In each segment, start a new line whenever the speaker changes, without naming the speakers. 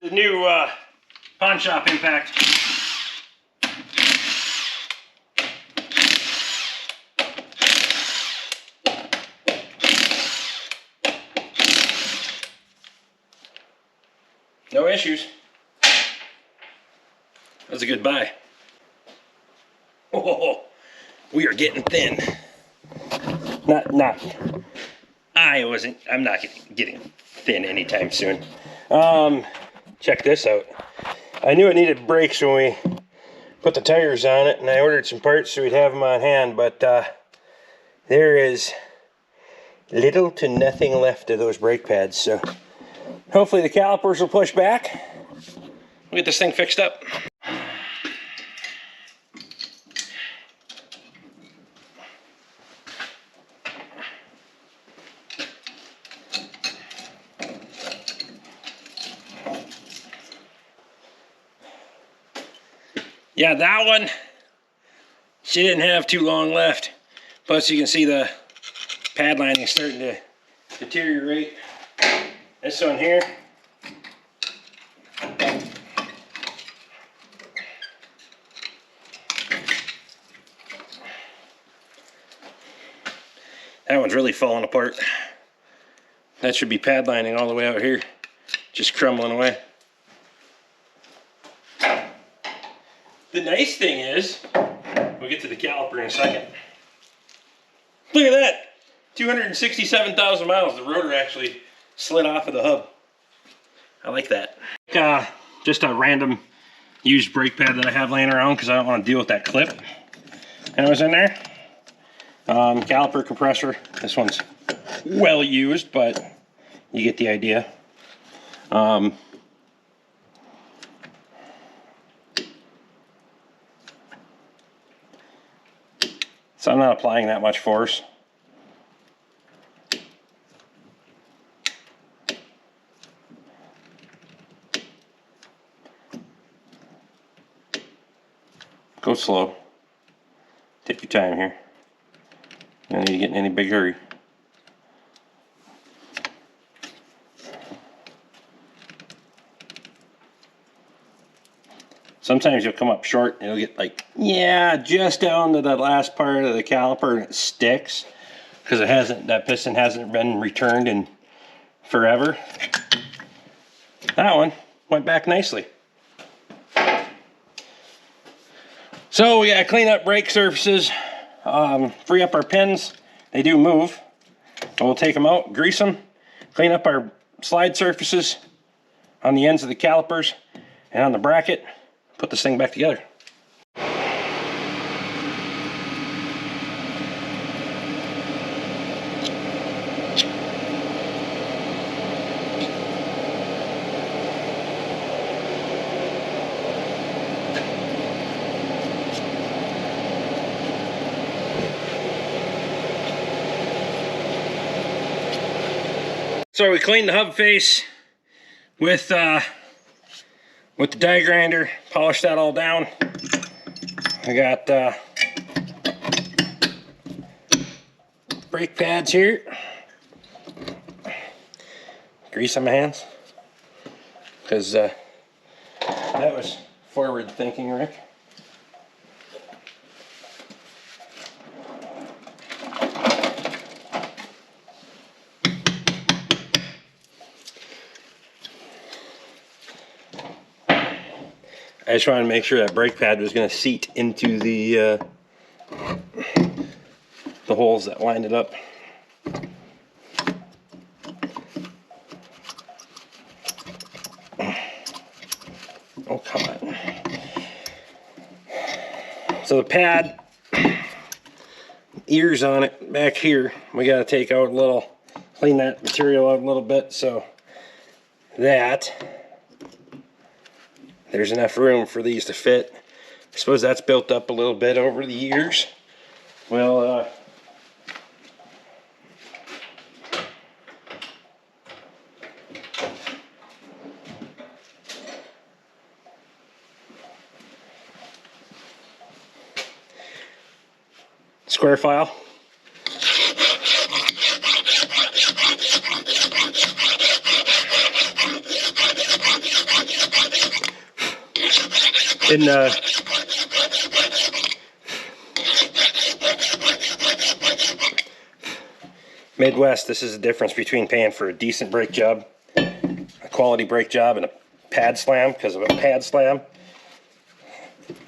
The new pawn shop impact. No issues. That's a good buy. Oh, we are getting thin. I'm not getting thin anytime soon. Check this out. I knew it needed brakes when we put the tires on it, and I ordered some parts so we'd have them on hand, but there is little to nothing left of those brake pads, so hopefully the calipers will push back. We'll get this thing fixed up. Yeah, that one, she didn't have too long left. Plus you can see the pad lining is starting to deteriorate. This one here, that one's really falling apart. That should be pad lining all the way out here, just crumbling away. The nice thing is, we'll get to the caliper in a second. Look at that, 267,000 miles. The rotor actually slid off of the hub. I like that. Just a random used brake pad that I have laying around because I don't want to deal with that clip that was in there. Caliper compressor. This one's well used, but you get the idea. So I'm not applying that much force. Go slow. Take your time here. You don't need to get in any big hurry. Sometimes you'll come up short and it'll get like, yeah, just down to the last part of the caliper and it sticks because it hasn't, that piston hasn't been returned in forever. That one went back nicely. So we gotta clean up brake surfaces, free up our pins. They do move. So we'll take them out, grease them, clean up our slide surfaces on the ends of the calipers and on the bracket. Put this thing back together. So we cleaned the hub face with the die grinder, polished that all down. I got brake pads here. Grease on my hands, because that was forward thinking, Rick. I just wanted to make sure that brake pad was going to seat into the holes that lined it up. Oh, come on. So the pad, ears on it back here, we got to take out a little, clean that material out a little bit so that there's enough room for these to fit. I suppose that's built up a little bit over the years. Well, square file. In Midwest, this is the difference between paying for a decent brake job, a quality brake job, and a pad slam. Because of a pad slam,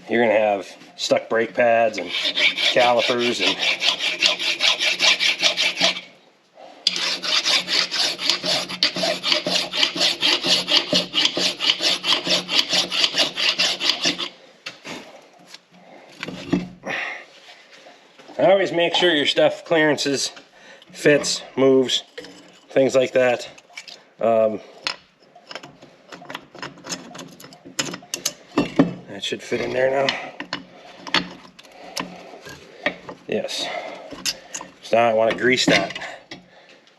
you're going to have stuck brake pads and calipers and always make sure your stuff clearances, fits, moves, things like that. That should fit in there now. Yes. So now I want to grease that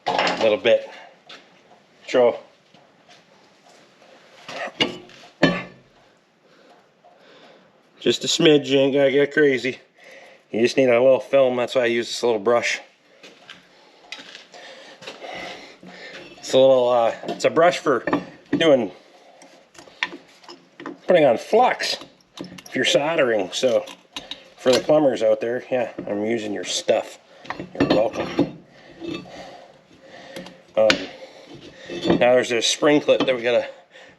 a little bit. So just a smidge, you ain't gotta get crazy. You just need a little film, that's why I use this little brush. It's a little, it's a brush for putting on flux if you're soldering. So for the plumbers out there, yeah, I'm using your stuff. You're welcome. Now there's a spring clip that we gotta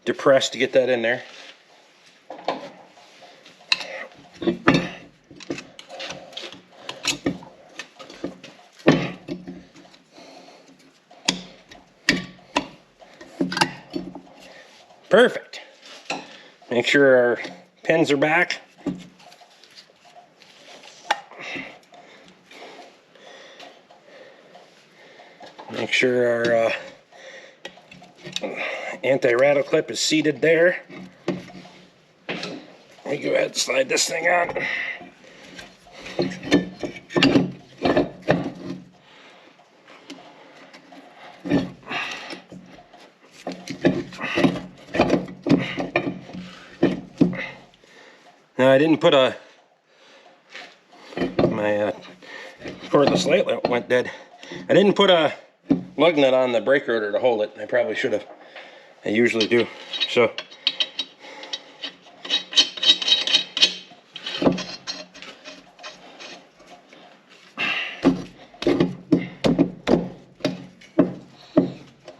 depress to get that in there. Perfect. Make sure our pins are back. Make sure our anti-rattle clip is seated there. Let me go ahead and slide this thing on. Now I didn't put my cordless light went dead. I didn't put a lug nut on the brake rotor to hold it. I probably should have. I usually do. So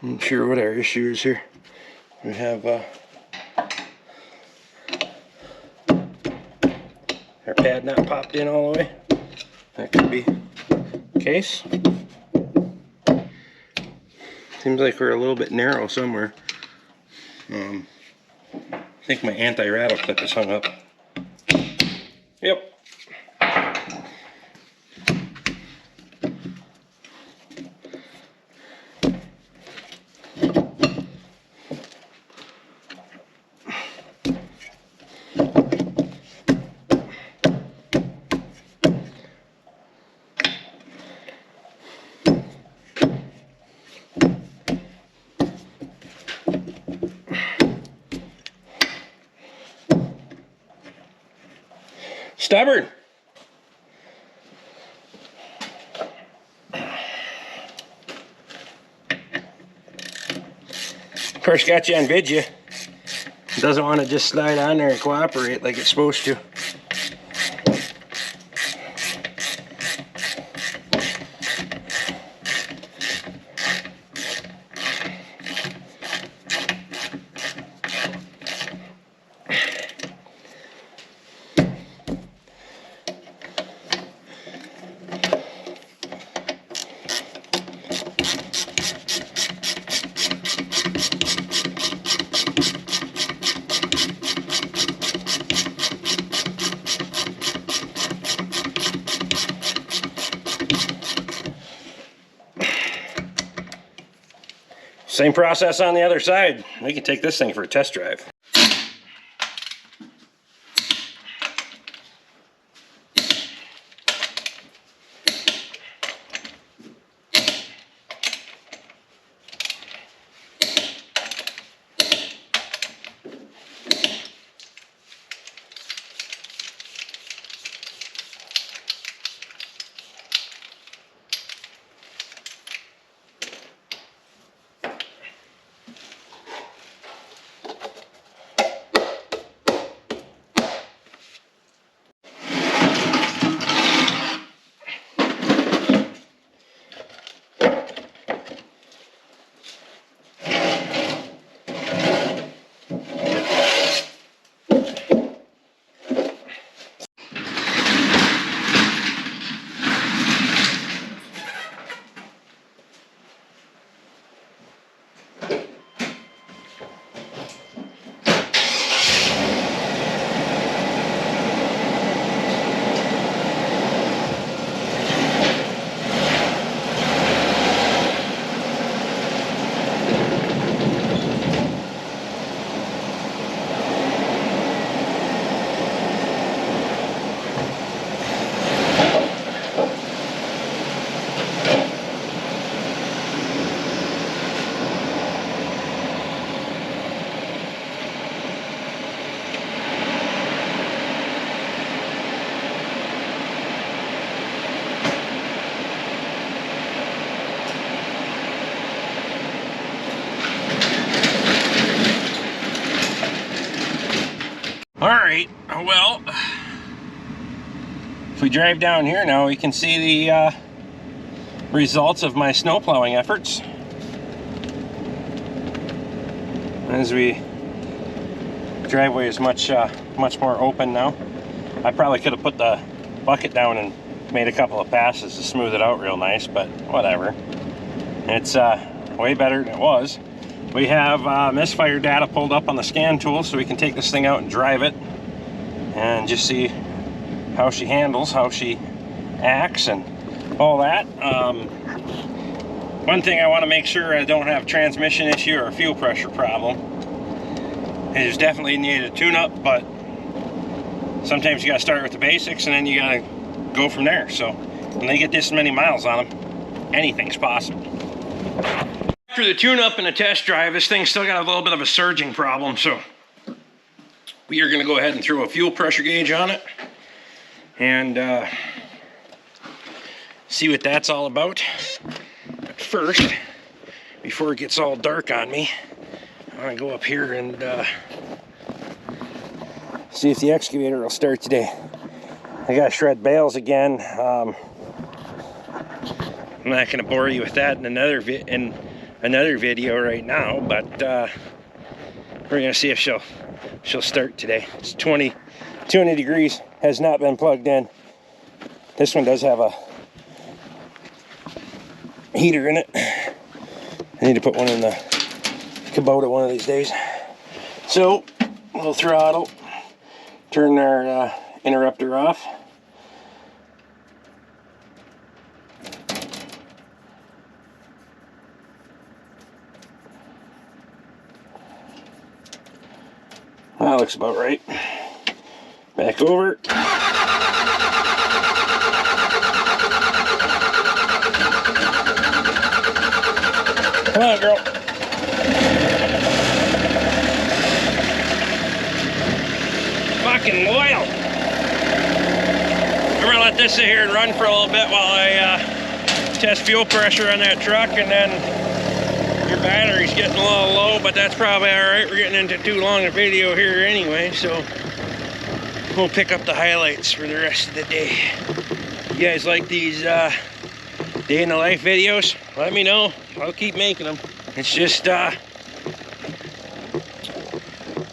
I'm sure what our issue is here. We have our pad not popped in all the way. That could be the case. Seems like we're a little bit narrow somewhere. I think my anti-rattle clip is hung up. Yep. Stubborn. Of course, got you on video. Doesn't want to just slide on there and cooperate like it's supposed to. Same process on the other side. We can take this thing for a test drive. All right, well, if we drive down here now, we can see the results of my snow plowing efforts. As we driveway is much more open now. I probably could have put the bucket down and made a couple of passes to smooth it out real nice, but whatever. It's way better than it was. We have misfire data pulled up on the scan tool, so we can take this thing out and drive it and just see how she handles, how she acts, and all that. One thing I want to make sure I don't have a transmission issue or a fuel pressure problem. It is definitely needed a tune-up, but sometimes you got to start with the basics and then you got to go from there. So when they get this many miles on them, anything's possible. After the tune-up and the test drive, this thing's still got a little bit of a surging problem, so we are going to go ahead and throw a fuel pressure gauge on it and see what that's all about. But first, before it gets all dark on me, I'm going to go up here and see if the excavator will start today. I got to shred bales again. I'm not going to bore you with that in another video right now, but we're going to see if she'll start today. It's 20 degrees, has not been plugged in. This one does have a heater in it. I need to put one in the Kubota one of these days. So we'll throttle, turn our interrupter off. That looks about right. Back over. Come on, girl. Fucking loyal. I'm gonna let this sit here and run for a little bit while I test fuel pressure on that truck, and then your battery's getting a little low, but that's probably all right. We're getting into too long a video here anyway, so we'll pick up the highlights for the rest of the day. You guys like these day in the life videos? Let me know. I'll keep making them. It's just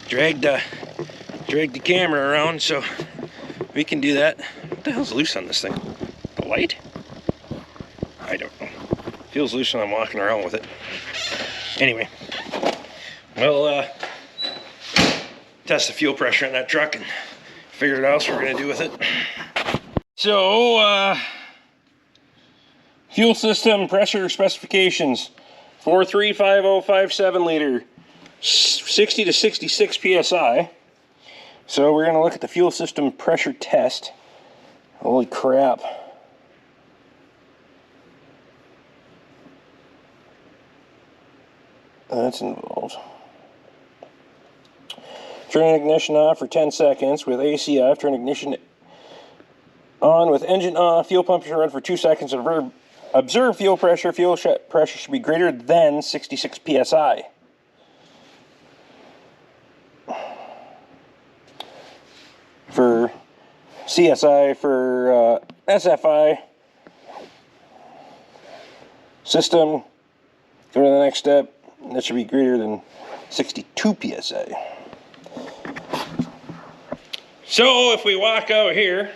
drag the camera around so we can do that. What the hell's loose on this thing? The light? I don't know. Feels loose when I'm walking around with it. Anyway, we'll test the fuel pressure on that truck and figure out what else we're gonna do with it. So, fuel system pressure specifications: 435057 liter, 60 to 66 psi. So we're gonna look at the fuel system pressure test. Holy crap. That's involved. Turn ignition off for 10 seconds with AC off. Turn ignition on with engine off. Fuel pump should run for 2 seconds. Observe fuel pressure. Fuel pressure should be greater than 66 psi. For CSI, for SFI system, go to the next step. That should be greater than 62 psi. So if we walk out here,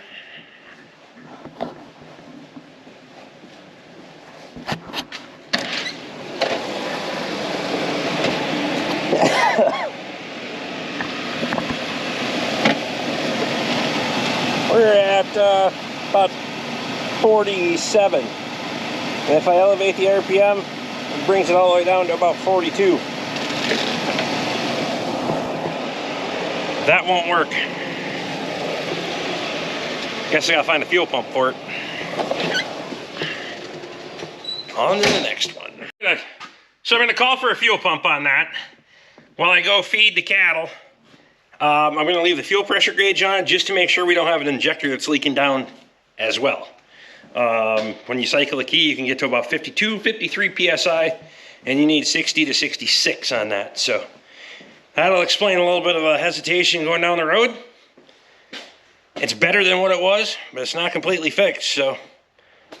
we're at about 47. And if I elevate the RPM, it brings it all the way down to about 42. That won't work. Guess I gotta find a fuel pump for it. On to the next one. So I'm gonna call for a fuel pump on that while I go feed the cattle. I'm gonna leave the fuel pressure gauge on just to make sure we don't have an injector that's leaking down as well. When you cycle the key, you can get to about 52, 53 psi, and you need 60 to 66 on that. So That'll explain a little bit of a hesitation going down the road. It's better than what it was, but it's not completely fixed, so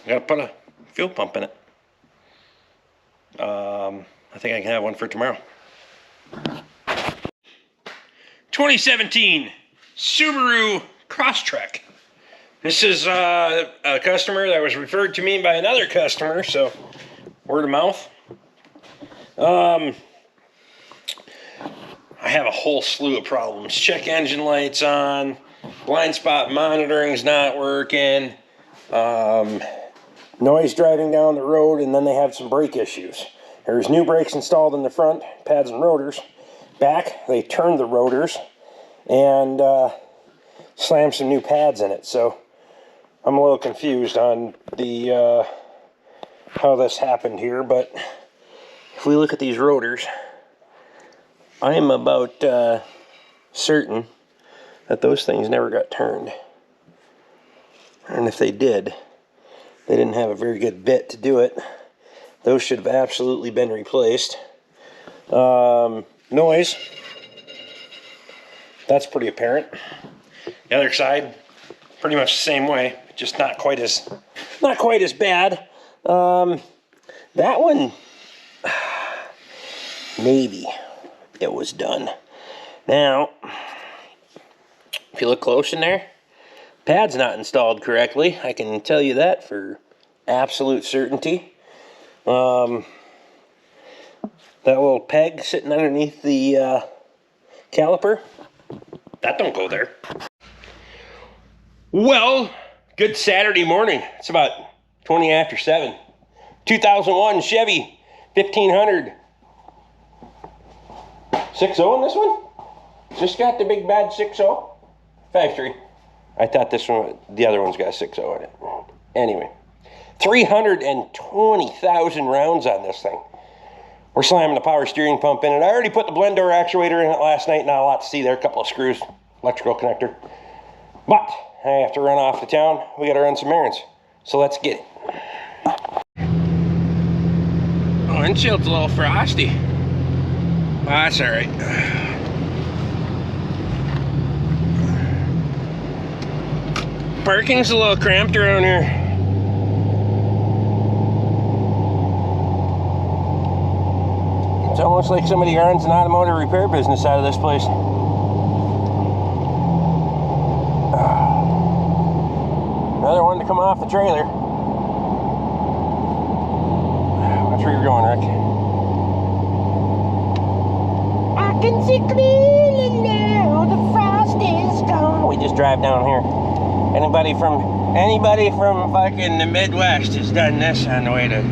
I gotta put a fuel pump in it. I think I can have one for tomorrow. 2017 Subaru Crosstrek. This is a customer that was referred to me by another customer, so word of mouth. I have a whole slew of problems. Check engine lights on, blind spot monitoring's not working, noise driving down the road, and then they have some brake issues. There's new brakes installed in the front, pads and rotors. Back, they turned the rotors and slammed some new pads in it. So I'm a little confused on the how this happened here, but if we look at these rotors, I'm about certain that those things never got turned. And if they did, they didn't have a very good bit to do it. Those should have absolutely been replaced. Noise, that's pretty apparent. The other side, pretty much the same way, just not quite as bad. That one, maybe it was done. Now, if you look close in there, pad's not installed correctly. I can tell you that for absolute certainty. That little peg sitting underneath the caliper, that don't go there. Well, good Saturday morning. It's about 20 after 7. 2001 Chevy 1500. 6.0 in this one? Just got the big bad 6.0? 5.3. I thought this one, the other one's got a 6.0 in it. Anyway, 320,000 rounds on this thing. We're slamming the power steering pump in it. I already put the blend door actuator in it last night. Not a lot to see there. A couple of screws, electrical connector. But I have to run off to town. We got to run some errands. So let's get it. Oh, windshield's a little frosty. Oh, that's all right. Parking's a little cramped around here. It's almost like somebody runs an automotive repair business out of this place. Another one to come off the trailer. That's where you're going, Rick. I can see clearly now the frost is gone. We just drive down here. Anybody from fucking the Midwest has done this on the way to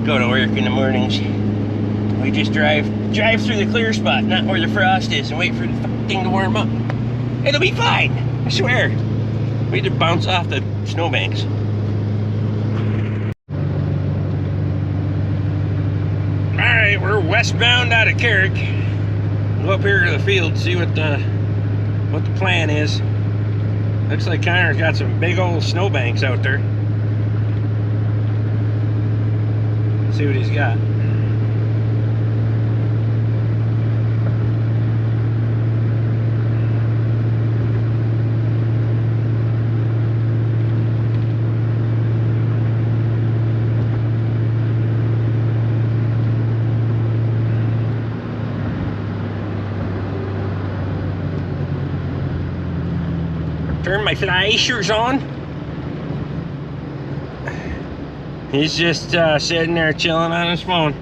go to work in the mornings. We just drive through the clear spot, not where the frost is, and wait for the thing to warm up. It'll be fine, I swear. We just bounce off the snowbanks. Alright, we're westbound out of Carrick. Go up here to the field, see what the plan is. Looks like Connor's got some big old snowbanks out there. Let's see what he's got. Turn my flashers on. He's just sitting there chilling on his phone.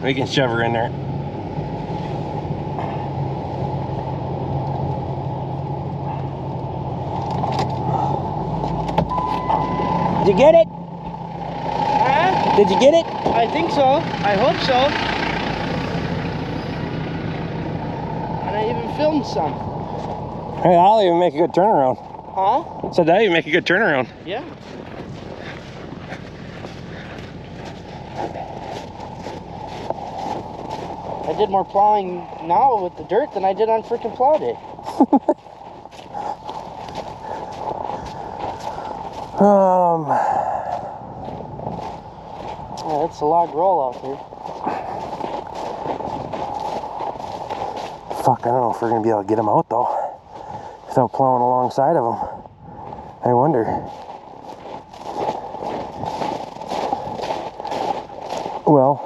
We can shove her in there. Did you get it?
Huh?
Did you get it?
I think so. I hope so. And I even filmed some.
Hey, I'll even make a good turnaround.
Huh?
So that even make a good turnaround.
Yeah. I did more plowing now with the dirt than I did on freaking plow day. Yeah, it's a log roll out there.
Fuck, I don't know if we're gonna be able to get them out though without plowing alongside of them. I wonder. Well,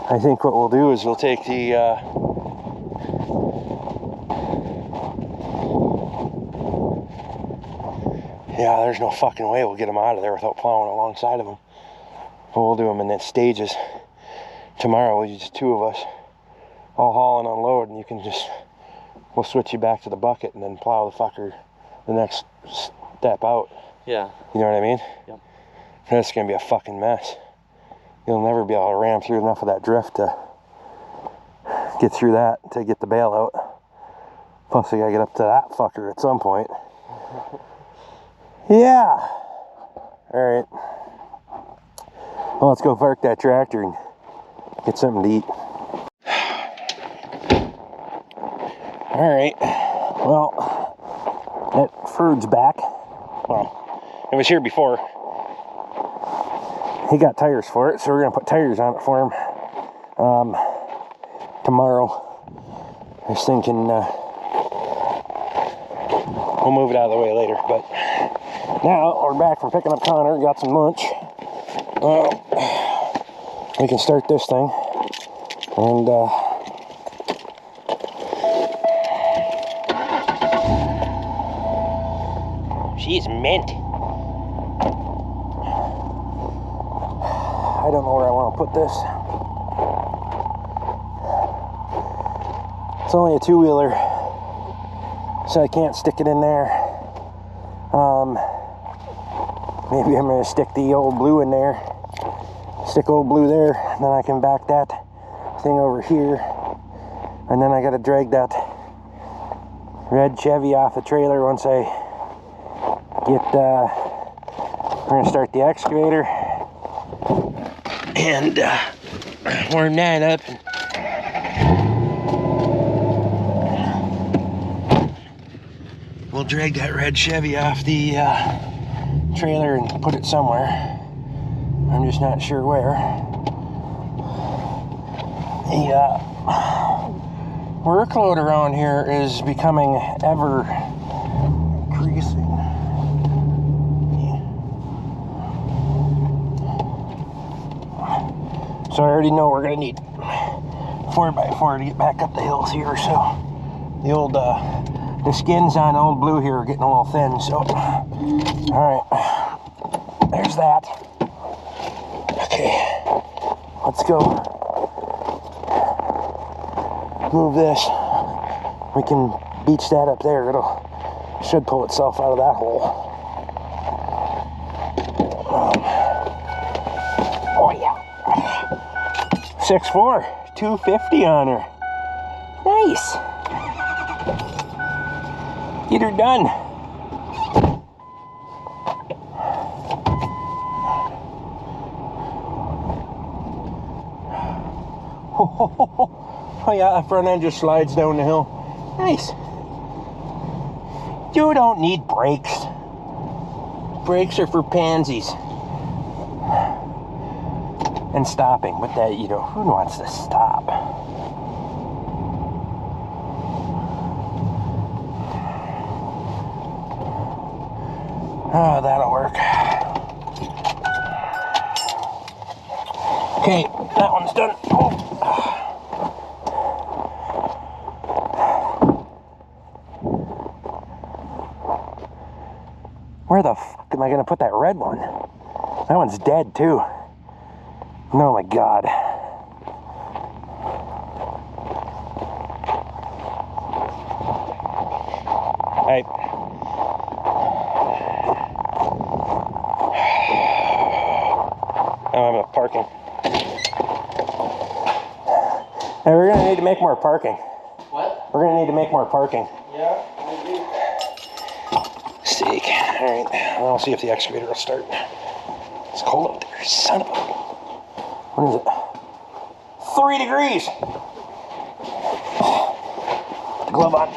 I think what we'll do is we'll take the yeah, there's no fucking way we'll get them out of there without plowing alongside of them. But we'll do them in stages. Tomorrow we'll just two of us. I'll haul and unload, and you can just, we'll switch you back to the bucket and then plow the fucker the next step out.
Yeah.
You know what I mean?
Yep.
That's gonna be a fucking mess. You'll never be able to ram through enough of that drift to get through that to get the bale out. Plus we gotta get up to that fucker at some point. Yeah. Alright. Well, let's go park that tractor and get something to eat. Alright, well, that Frood's back. Well, it was here before. He got tires for it, so we're going to put tires on it for him tomorrow. I was thinking we'll move it out of the way later, but now we're back from picking up Connor, got some lunch. We can start this thing, and she's mint. I don't know where I want to put this. It's only a two-wheeler, so I can't stick it in there. Maybe I'm going to stick the old blue in there. Stick old blue there, then I can back that thing over here. And then I got to drag that red Chevy off the trailer once I get, we're going to start the excavator. And warm that up. We'll drag that red Chevy off the trailer and put it somewhere. I'm just not sure where. The workload around here is becoming ever increasing. So I already know we're gonna need 4x4 to get back up the hills here. So the old the skins on old blue here are getting a little thin. So all right, there's that. Okay, let's go. Move this. We can beach that up there. Should pull itself out of that hole. Oh yeah. 6'4", 250 on her. Nice. Get her done. Oh yeah, the front end just slides down the hill. Nice. You don't need brakes. Brakes are for pansies. And stopping, but that, you know, who wants to stop? Oh, that'll work. Okay, that one's done. Oh. Where the fuck am I gonna put that red one? That one's dead too. Oh my god. Alright. Now I'm at parking. Hey, we're gonna need to make more parking.
What?
We're gonna need to make more parking.
Yeah, maybe.
Steak. Alright. I'll see if the excavator will start. It's cold up there, son of a... What is it? 3 degrees! Put the glove on.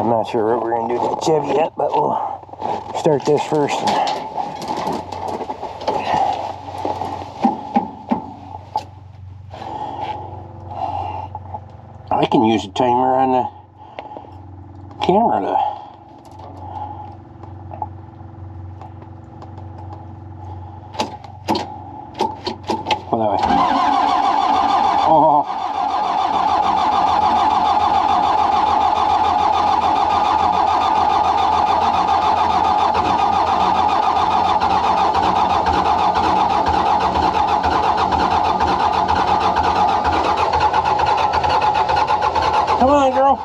I'm not sure what we're gonna do to the Chevy yet, but we'll start this first. I can use a timer on the camera to well, that way. Oh. Come on, girl.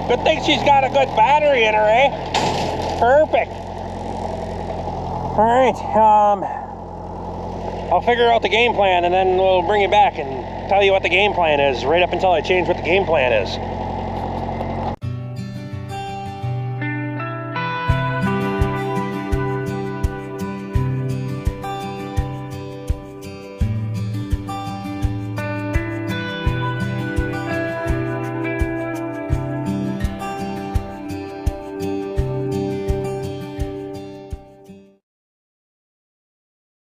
Good thing she's got a good battery in her, eh? Perfect. All right, I'll figure out the game plan and then we'll bring you back and tell you what the game plan is, right up until I change what the game plan is.